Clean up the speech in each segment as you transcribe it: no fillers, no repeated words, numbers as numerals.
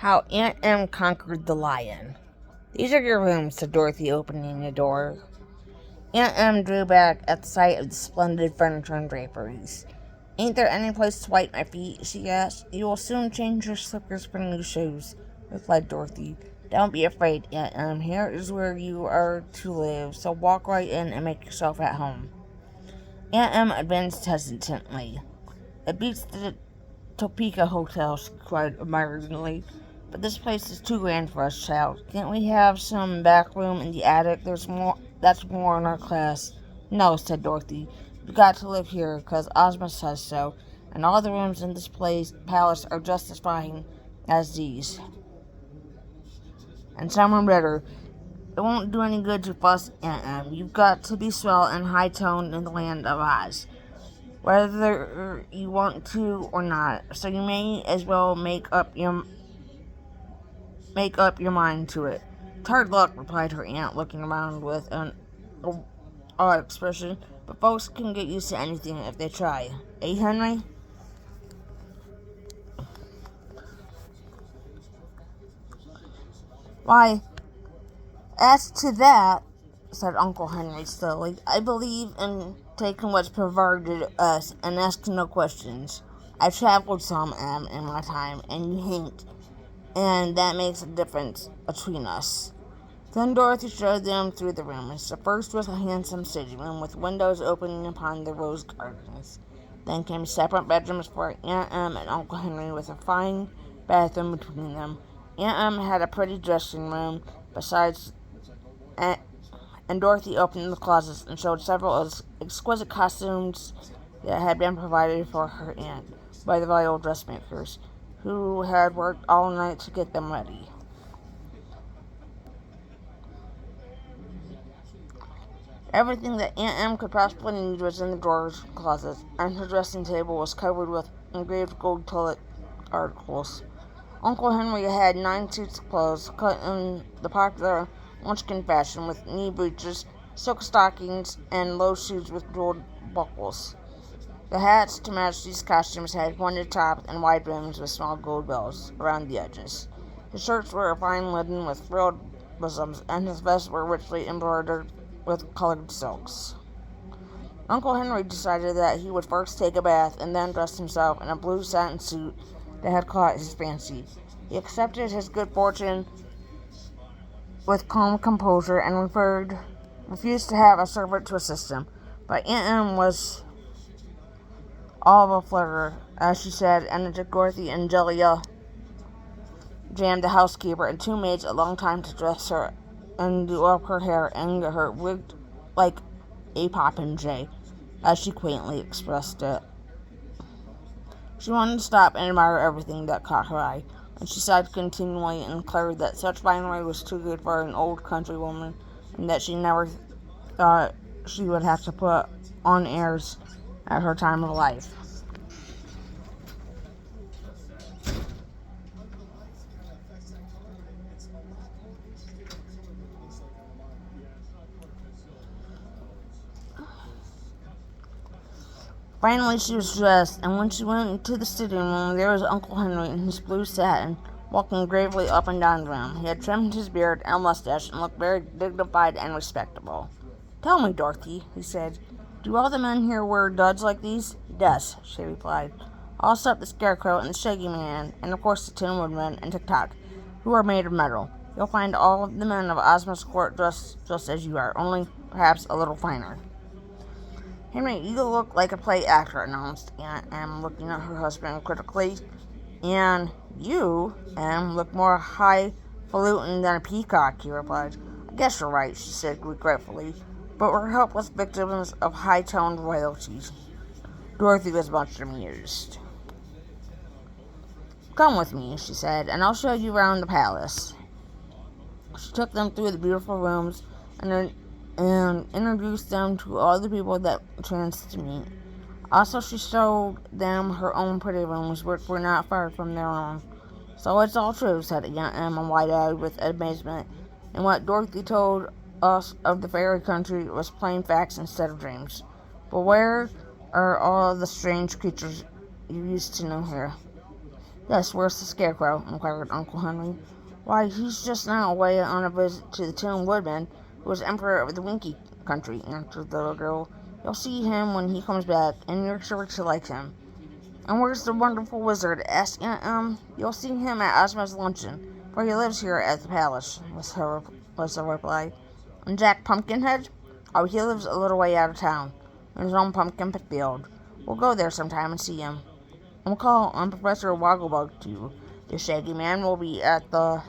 How Aunt Em Conquered the Lion. These are your rooms, said Dorothy, opening the door. Aunt Em drew back at the sight of the splendid furniture and draperies. Ain't there any place to wipe my feet? She asked. You will soon change your slippers for new shoes, replied Dorothy. Don't be afraid, Aunt Em. Here is where you are to live, so walk right in and make yourself at home. Aunt Em advanced hesitantly. It beats the Topeka Hotel, she cried admiringly. But this place is too grand for us, child. Can't we have some back room in the attic? That's more in our class. No, said Dorothy. You got to live here, 'cause Ozma says so, and all the rooms in this palace are just as fine as these. And some are better. It won't do any good to fuss, Aunt Em. You've got to be swell and high-toned in the land of Oz, whether you want to or not. So you may as well make up your mind to it. It's hard luck, replied her aunt, looking around with an odd expression, but folks can get used to anything if they try. Eh, Henry? Why, as to that, said Uncle Henry slowly, I believe in taking what's provided us and asking no questions. I traveled some, in my time, and you hain't, and that makes a difference between us. Then Dorothy showed them through the rooms. The first was a handsome sitting room with windows opening upon the rose gardens. Then came separate bedrooms for Aunt Em and Uncle Henry, with a fine bathroom between them. Aunt Em had a pretty dressing room, besides, and Dorothy opened the closets and showed several exquisite costumes that had been provided for her aunt by the royal dressmakers, who had worked all night to get them ready. Everything that Aunt Em could possibly need was in the drawers and closets, and her dressing table was covered with engraved gold toilet articles. Uncle Henry had 9 suits of clothes, cut in the popular Munchkin fashion, with knee breeches, silk stockings, and low shoes with jeweled buckles. The hats to match these costumes had pointed tops and wide brims with small gold bells around the edges. His shirts were of fine linen with frilled bosoms, and his vests were richly embroidered with colored silks. Uncle Henry decided that he would first take a bath and then dress himself in a blue satin suit that had caught his fancy. He accepted his good fortune with calm composure and refused to have a servant to assist him. But Aunt Em was all of a flutter, as she said, and it took Dorothy and Jellia Jam, the housekeeper, and 2 maids a long time to dress her and do up her hair and get her rigged like a popinjay, as she quaintly expressed it. She wanted to stop and admire everything that caught her eye, and she sighed continually and declared that such finery was too good for an old country woman, and that she never thought she would have to put on airs at her time of life. Finally, she was dressed, and when she went into the sitting room, there was Uncle Henry in his blue satin, walking gravely up and down the room. He had trimmed his beard and mustache and looked very dignified and respectable. Tell me, Dorothy, he said, do all the men here wear duds like these? Yes, she replied. All except the Scarecrow and the Shaggy Man, and of course the Tin Woodman and Tik-Tok, who are made of metal. You'll find all the men of Ozma's court dressed just as you are, only perhaps a little finer. Henry, you look like a play actor, announced Aunt Em, looking at her husband critically. And you, look more highfalutin than a peacock, he replied. I guess you're right, she said regretfully, but we're helpless victims of high-toned royalty. Dorothy was much amused. Come with me, she said, and I'll show you around the palace. She took them through the beautiful rooms and introduced them to all the people that chanced to meet. Also, she showed them her own pretty rooms, which were not far from their own. So it's all true, said Aunt Emma, wide-eyed with amazement, and what Dorothy told us of the fairy country was plain facts instead of dreams. But where are all the strange creatures you used to know here? Yes, where's the Scarecrow? Inquired Uncle Henry. Why, he's just now away on a visit to the Tin Woodman, who was Emperor of the Winkie country, answered the little girl. You'll see him when he comes back, and you're sure to like him. And where's the wonderful wizard? Asked Aunt You'll see him at Ozma's luncheon, for he lives here at the palace, was the reply. And Jack Pumpkinhead? Oh, he lives a little way out of town, in his own pumpkin field. We'll go there sometime and see him. And we'll call on Professor Wogglebug too. The Shaggy Man will be at the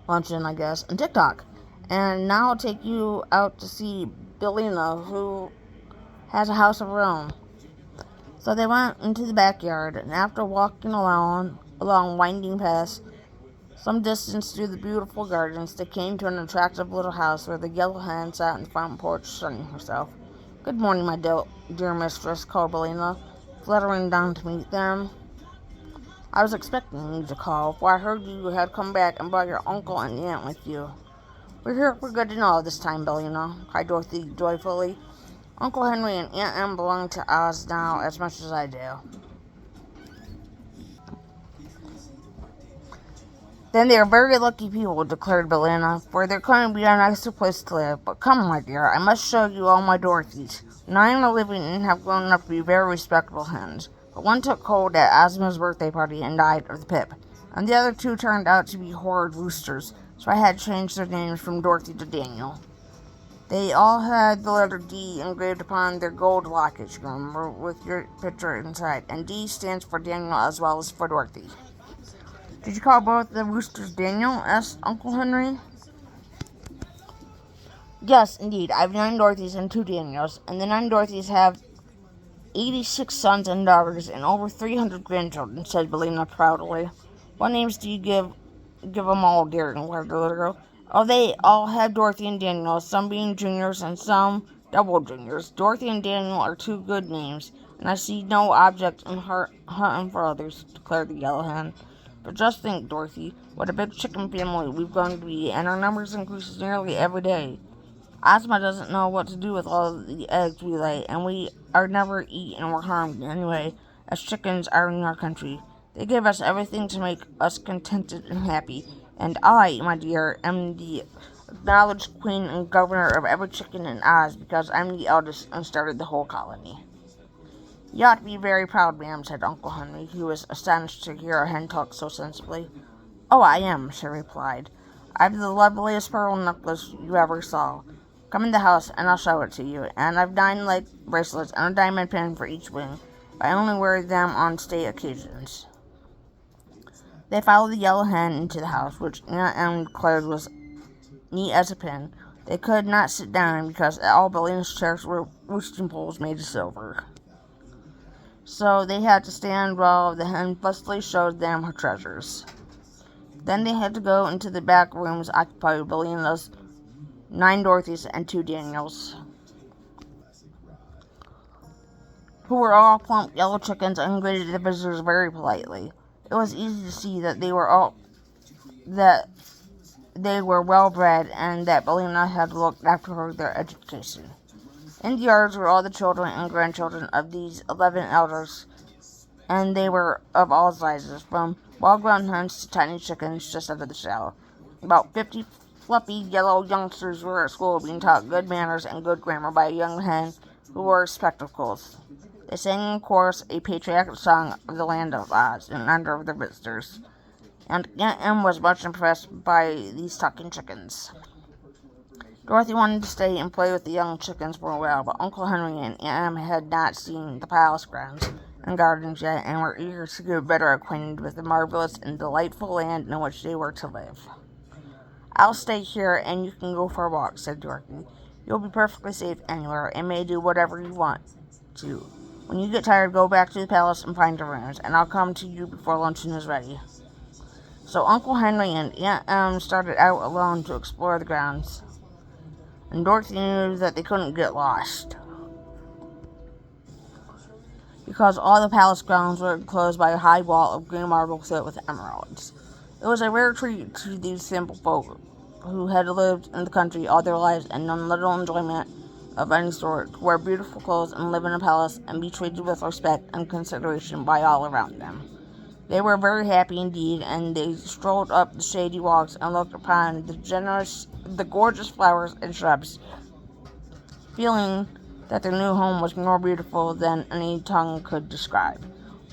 luncheon, I guess, and TikTok. And now I'll take you out to see Billina, who has a house of her own. So they went into the backyard, and after walking along winding paths, some distance through the beautiful gardens, they came to an attractive little house where the yellow hen sat on the front porch sunning herself. Good morning, my dear mistress, called Billina, fluttering down to meet them. I was expecting you to call, for I heard you had come back and brought your uncle and aunt with you. We're here for good and all this time, Billina, cried Dorothy joyfully. Uncle Henry and Aunt Em belong to Oz now as much as I do. Then they are very lucky people, declared Billina, for there couldn't be a nicer place to live. But come, my dear, I must show you all my Dorothys. 9 are living and have grown up to be very respectable hens. But one took cold at Ozma's birthday party and died of the pip, and the other 2 turned out to be horrid roosters, so I had to change their names from Dorothy to Daniel. They all had the letter D engraved upon their gold lockets, you remember, with your picture inside, and D stands for Daniel as well as for Dorothy. Did you call both the roosters Daniel? Asked Uncle Henry. Yes, indeed. I have 9 Dorothys and 2 Daniels, and the 9 Dorothys have 86 sons and daughters and over 300 grandchildren, said Billina proudly. What names do you give them all, dear? Inquired the little girl. Oh, they all have Dorothy and Daniel, some being juniors and some double juniors. Dorothy and Daniel are 2 good names, and I see no object in hunting for others, declared the yellow hen. But just think, Dorothy, what a big chicken family we've grown to be, and our numbers increase nearly every day. Ozma doesn't know what to do with all the eggs we lay, and we are never eaten or harmed anyway, as chickens are in our country. They give us everything to make us contented and happy, and I, my dear, am the acknowledged queen and governor of every chicken in Oz because I'm the eldest and started the whole colony. You ought to be very proud, ma'am, said Uncle Henry, who was astonished to hear a hen talk so sensibly. Oh, I am, she replied. I've the loveliest pearl necklace you ever saw. Come in the house, and I'll show it to you. And I've 9 leg bracelets and a diamond pin for each wing. But I only wear them on state occasions. They followed the yellow hen into the house, which Aunt Em declared was neat as a pin. They could not sit down because all Billina's chairs were roosting poles made of silver. So they had to stand while the hen fussily showed them her treasures. Then they had to go into the back rooms occupied by Billina's 9 Dorothys and 2 Daniels, who were all plump yellow chickens and greeted the visitors very politely. It was easy to see that they were well bred and that Billina had looked after their education. In the yards were all the children and grandchildren of these 11 elders, and they were of all sizes, from well-grown hens to tiny chickens just out of the shell. About 50 fluffy yellow youngsters were at school being taught good manners and good grammar by a young hen who wore spectacles. They sang in chorus a patriotic song of the land of Oz in honor of their visitors, and Aunt Em was much impressed by these talking chickens. Dorothy wanted to stay and play with the young chickens for a while, but Uncle Henry and Aunt Em had not seen the palace grounds and gardens yet, and were eager to get better acquainted with the marvelous and delightful land in which they were to live. I'll stay here, and you can go for a walk, said Dorothy. You'll be perfectly safe anywhere, and may do whatever you want to. When you get tired, go back to the palace and find your rooms, and I'll come to you before luncheon is ready. So Uncle Henry and Aunt Em started out alone to explore the grounds, and Dorothy knew that they couldn't get lost, because all the palace grounds were enclosed by a high wall of green marble set with emeralds. It was a rare treat to these simple folk, who had lived in the country all their lives and known little enjoyment of any sort, to wear beautiful clothes and live in a palace and be treated with respect and consideration by all around them. They were very happy indeed, and they strolled up the shady walks and looked upon the gorgeous flowers and shrubs, feeling that their new home was more beautiful than any tongue could describe.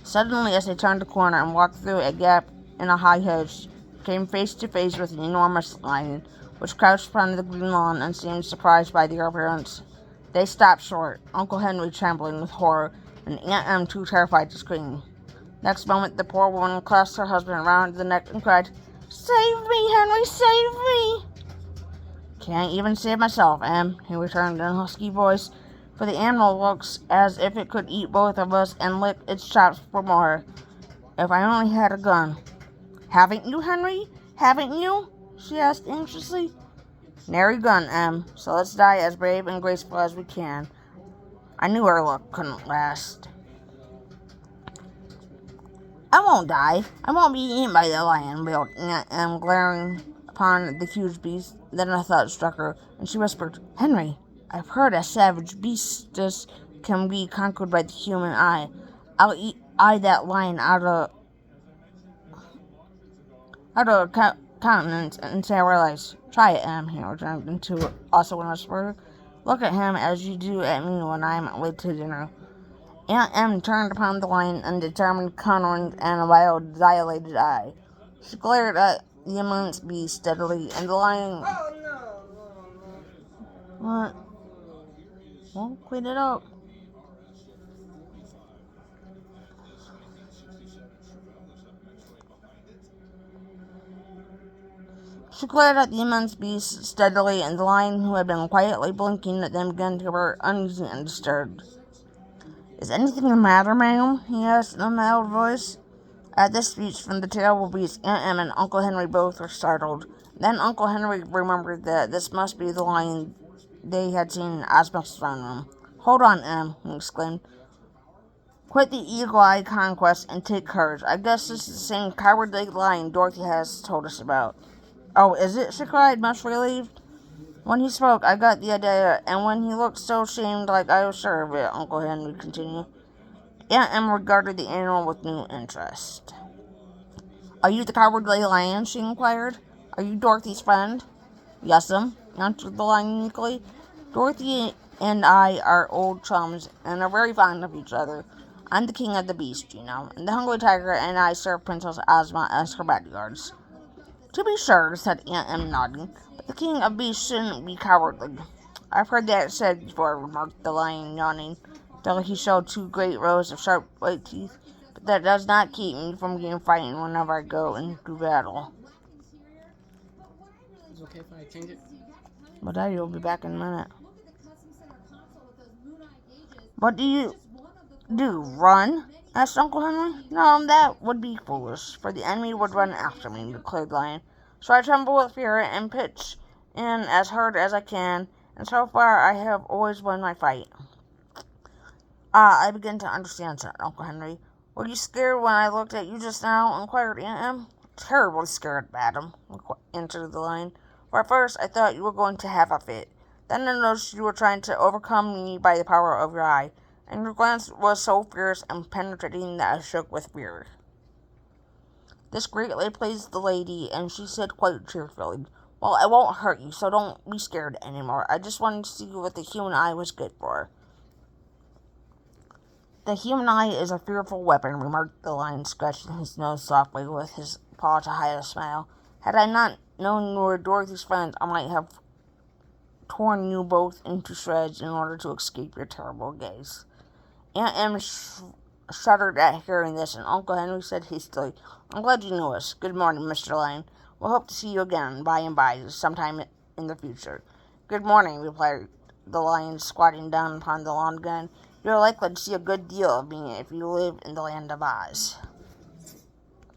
Suddenly, as they turned the corner and walked through a gap in a high hedge, came face to face with an enormous lion, which crouched upon the green lawn and seemed surprised by their appearance. They stopped short, Uncle Henry trembling with horror, and Aunt Em too terrified to scream. Next moment, the poor woman clasped her husband around the neck and cried, "Save me, Henry, save me!" "Can't even save myself, Em," he returned in a husky voice, "for the animal looks as if it could eat both of us and lick its chops for more. If I only had a gun." "Haven't you, Henry? Haven't you?" she asked anxiously. "Nary gun, Em, so let's die as brave and graceful as we can. I knew our luck couldn't last." "I won't die. I won't be eaten by the lion," wailed Aunt Em, glaring upon the huge beast. Then a thought struck her, and she whispered, "Henry, I've heard a savage beast can be conquered by the human eye. I'll eye that lion out of countenance and say I realize. Try it, Em," he returned into also in a whisper. "Look at him as you do at me when I'm late to dinner." Aunt Em turned upon the lion in determined countenance and a wild, dilated eye. She glared at the immense beast steadily, and the lion... What? Well, clean it up. She glared at the immense beast steadily, and the lion, who had been quietly blinking at them, began to grow uneasy and disturbed. "Is anything the matter, ma'am?" he asked in a mild voice. At this speech from the terrible beast, Aunt Em and Uncle Henry both were startled. Then Uncle Henry remembered that this must be the lion they had seen in Ozma's throne room. "Hold on, Em," he exclaimed. "Quit the eagle-eye conquest and take courage. I guess this is the same cowardly lion Dorothy has told us about." "Oh, is it?" she cried, much relieved. "When he spoke, I got the idea, and when he looked so ashamed like I was sure of it," Uncle Henry continued. Aunt Em regarded the animal with new interest. "Are you the cowardly lion?" she inquired. "Are you Dorothy's friend?" "Yes'm," answered the lion meekly. "Dorothy and I are old chums and are very fond of each other. I'm the king of the beasts, you know, and the Hungry Tiger and I serve Princess Ozma as her bodyguards." "To be sure," said Aunt Em, nodding, "but the king of beasts shouldn't be cowardly." "I've heard that said before," remarked the lion, yawning, till he showed two great rows of sharp white teeth. "But that does not keep me from getting frightened whenever I go into battle." Is it okay if I change it? "Well, Daddy will be back in a minute." "What do you do? Run?" asked Uncle Henry. "No, that would be foolish, for the enemy would run after me," declared the lion. "So I tremble with fear and pitch in as hard as I can, and so far I have always won my fight." "Ah, I begin to understand," said Uncle Henry. "Were you scared when I looked at you just now?" inquired Aunt Em. "Terribly scared, madam," answered the lion. "For at first I thought you were going to have a fit. Then I noticed you were trying to overcome me by the power of your eye, and your glance was so fierce and penetrating that I shook with fear." This greatly pleased the lady, and she said quite cheerfully, "Well, I won't hurt you, so don't be scared any more. I just wanted to see what the human eye was good for." "The human eye is a fearful weapon," remarked the lion, scratching his nose softly with his paw to hide a smile. "Had I not known you were Dorothy's friend, I might have torn you both into shreds in order to escape your terrible gaze." Aunt Em shuddered at hearing this, and Uncle Henry said hastily, "I'm glad you knew us. Good morning, Mr. Lion. We'll hope to see you again by and by, sometime in the future." "Good morning," replied the lion, squatting down upon the lawn again. "You're likely to see a good deal of me if you live in the land of Oz."